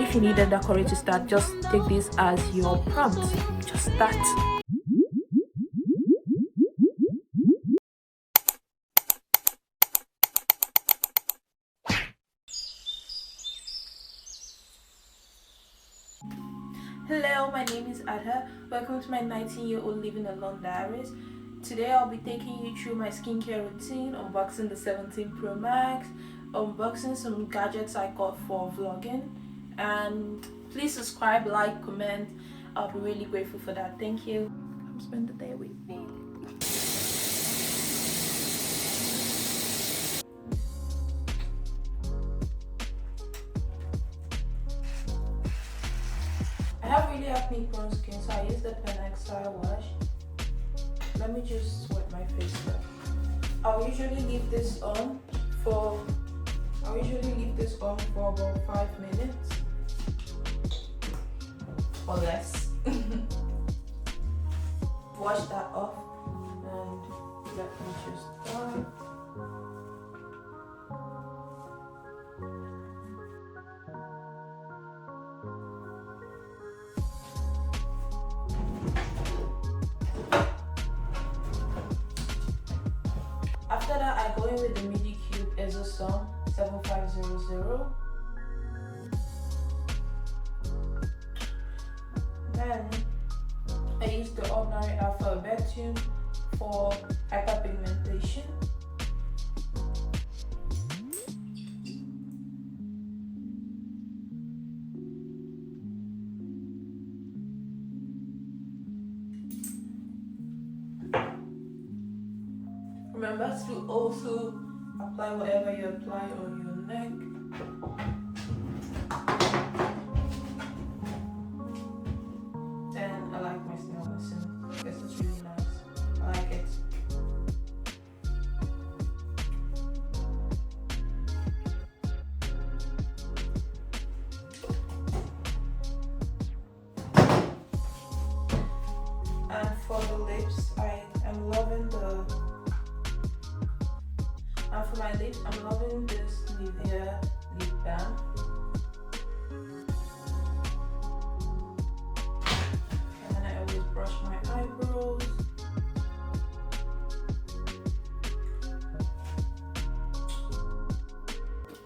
if you need a decorator to start, just take this as your prompt. Just start. Hello, my name is Ada. Welcome to my 19-year-old living alone diaries. Today I'll be taking you through my skincare routine, unboxing the 17 Pro Max, unboxing some gadgets I got for vlogging, and please subscribe, like, comment. I'll be really grateful for that. Thank you. Come spend the day with me. I have really acne prone skin, so I use the Penexile wash. Let me just wet my face first. I'll usually leave this on for about 5 minutes or less. Wash that off and let me just start. After that, I go in with the Midi Cube Exosome 7500. Then I use the ordinary alphabetium for hyperpigmentation. Remember to also apply whatever you apply on your neck. And I like my snail missing because it's really nice. I like it. And for the lips, I am loving and for my lips, I'm loving this Nivea lip balm. And then I always brush my eyebrows.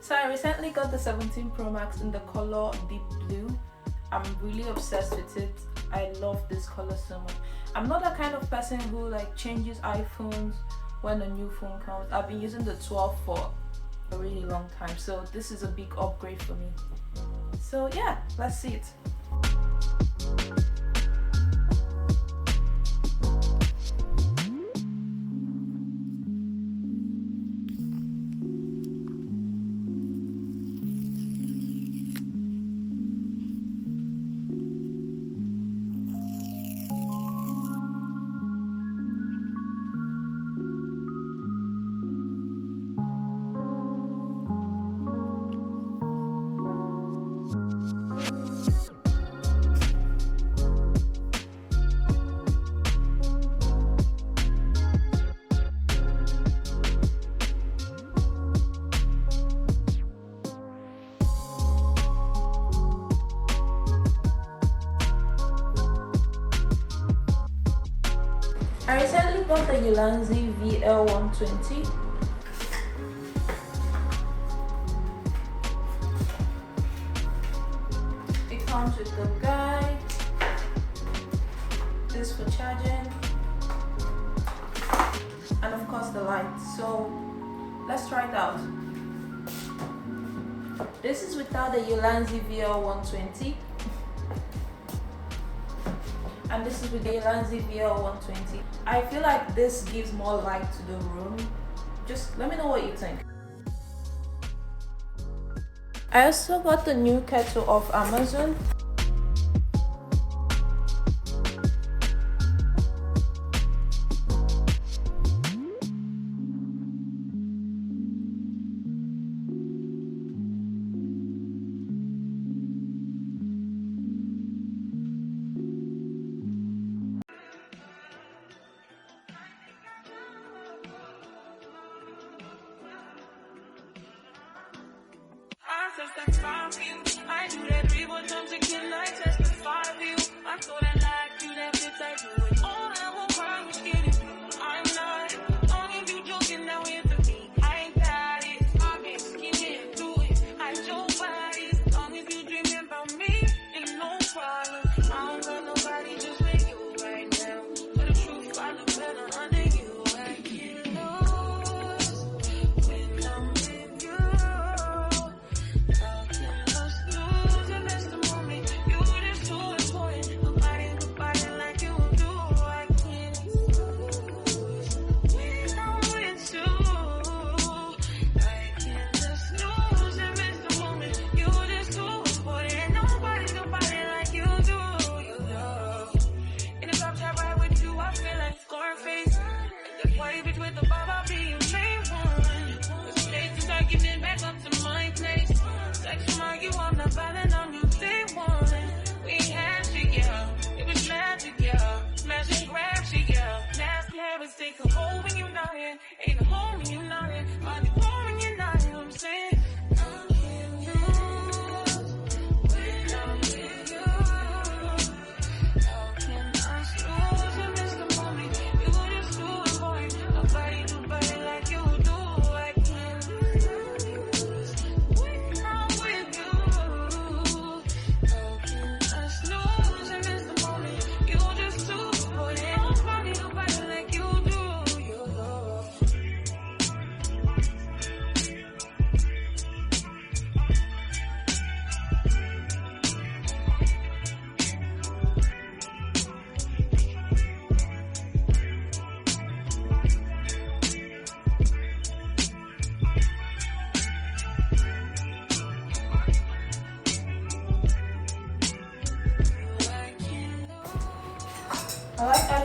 So I recently got the 17 Pro Max in the color deep blue. I'm really obsessed with it. I love this color so much. I'm not the kind of person who changes iPhones when a new phone comes. I've been using the 12 for a really long time, so this is a big upgrade for me. So yeah, let's see it. I recently bought the Ulanzi VL120. It comes with the guide, this for charging, and of course the light. So let's try it out. This is without the Ulanzi VL120. And this is with the Ulanzi VL120. I feel like this gives more light to the room. Just let me know what you think. I also got the new kettle off Amazon. I knew that we would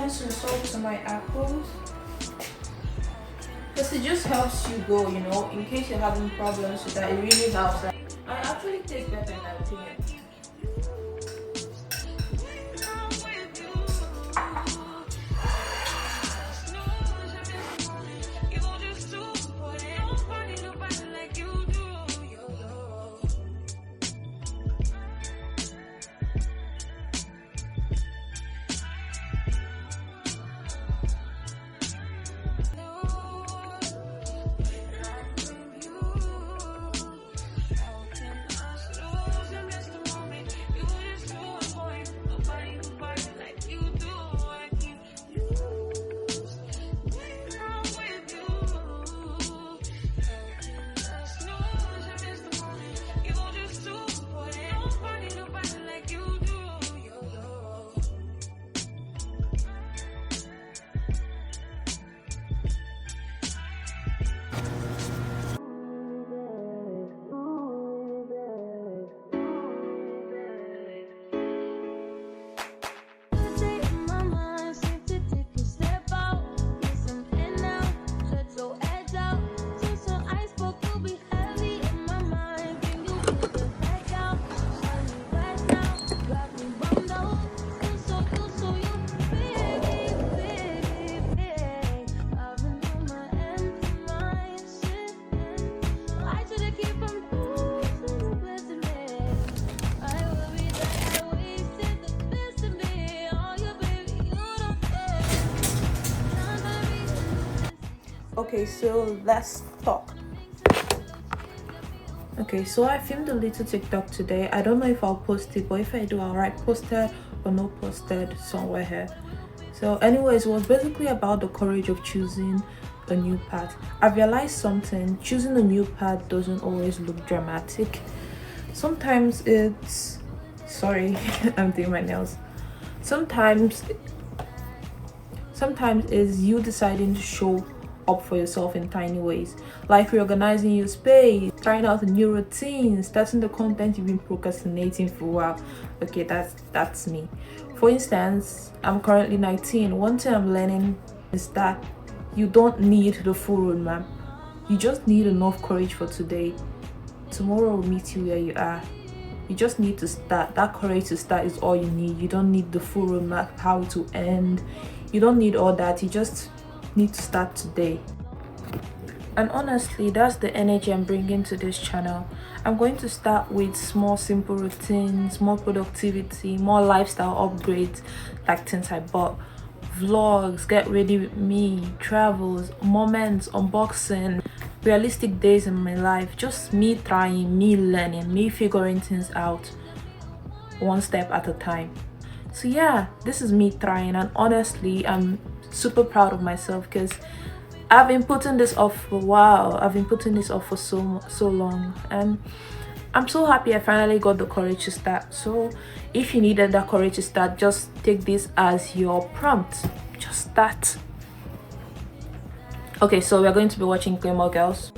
lemon and salt to my apples. Because it just helps you go, you know, in case you're having problems with that, it really helps. And actually tastes better in my opinion. Okay, so let's talk. Okay, so I filmed a little TikTok today. I don't know if I'll post it, but if I do, I'll write posted or no posted somewhere here. So anyways, it was basically about the courage of choosing a new path. I realized something: choosing a new path doesn't always look dramatic. Sometimes it's I'm doing my nails. Sometimes it's you deciding to show up for yourself in tiny ways, like reorganizing your space, trying out a new routine, starting the content you've been procrastinating for a while. Okay, that's me. For instance, I'm currently 19. One thing I'm learning is that you don't need the full roadmap. You just need enough courage for today. Tomorrow will meet you where you are. You just need to start. That courage to start is all you need. You don't need the full roadmap, how to end. You don't need all that. You just need to start today. And honestly, that's the energy I'm bringing to this channel. I'm going to start with small simple routines, more productivity, more lifestyle upgrades, like things I bought, vlogs, get ready with me, travels, moments, unboxing, realistic days in my life, just me trying, me learning, me figuring things out one step at a time. So yeah, this is me trying, and honestly, I'm super proud of myself because I've been putting this off for a while. I've been putting this off for so long, and I'm so happy I finally got the courage to start. So if you needed that courage to start, just take this as your prompt. Just start. Okay, so we're going to be watching Gilmore Girls.